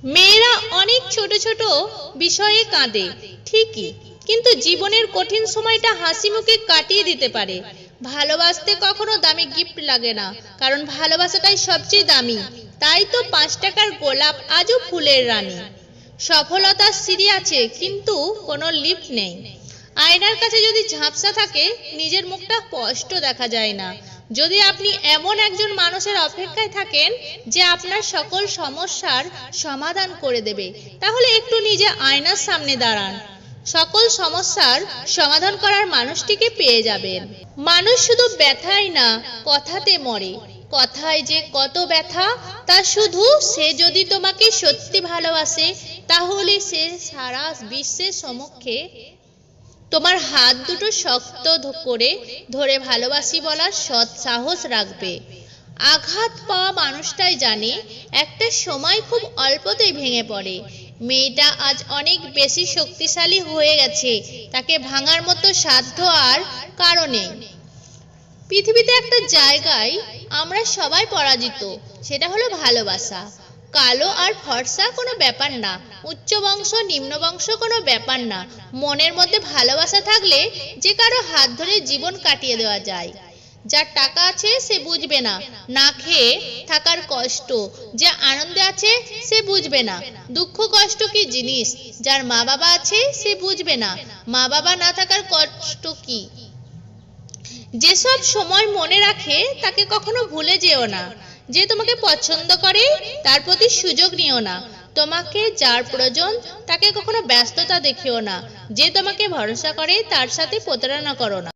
মেয়েরা অনেক ছোট ছোট বিষয়ে কাঁদে ঠিকই, কিন্তু জীবনের কঠিন সময়টা হাসি মুখে কাটিয়ে দিতে পারে। ভালোবাসতে কখনো দামি গিফট লাগে না, কারণ ভালোবাসাটাই সবচেয়ে দামি। তাই তো 5 টাকার গোলাপ আজও ফুলের রানী। সফলতার সিঁড়ি আছে, কিন্তু কোনো লিফট নেই। আয়নার কাছে যদি ঝাপসা থাকে, নিজের মুখটা স্পষ্ট দেখা যায় না। যদি আপনি এমন একজন মানুষের অপেক্ষায় থাকেন যে আপনার সকল সমস্যার সমাধান করে দেবে, তাহলে একটু নিজে আয়নার সামনে দাঁড়ান। সকল সমস্যার সমাধান করার মানুষটিকে পেয়ে যাবেন। মানুষ শুধু ব্যথায় না, কথাতে মরে। কথায় যে কত ব্যথা, তা শুধু সে যদি তোমাকে সত্যি ভালোবাসে, তাহলে সে সারা বিশ্বের সম্মুখে তোমার হাত দুটো শক্ত করে ধরে ভালোবাসি বলার সৎ সাহস রাখবে। আঘাত পাওয়া মানুষটাই জানে একটা সময় খুব অল্পতেই ভেঙে পড়ে। মেয়েটা আজ অনেক বেশি শক্তিশালী হয়ে গেছে, তাকে ভাঙার মতো সাধ্য আর কারো নেই। পৃথিবীতে একটা জায়গায় আমরা সবাই পরাজিত, সেটা হলো ভালোবাসা। কালো আর ফর্সা কোনো ব্যাপার না, উচ্চ বংশ নিম্ন বংশ কোনো ব্যাপার না। মনের মধ্যে ভালোবাসা থাকলে যে কারো হাত ধরে জীবন কাটিয়ে দেওয়া যায়। যার টাকা আছে সে বুঝবে না না খেয়ে থাকার কষ্ট, যে আনন্দে আছে সে বুঝবে না দুঃখ কষ্ট কি জিনিস। যার মা বাবা আছে সে বুঝবে না মা বাবা না থাকার কষ্ট কি। যেসব সময় মনে রাখে তাকে কখনো ভুলে যেও না। যে তোমাকে পছন্দ করে তার প্রতি সুযোগ নিও না। তোমাকে যার প্রয়োজন তাকে কখনো ব্যস্ততা দেখিও না। যে তোমাকে ভরসা করে তার সাথে প্রতারণা করো না।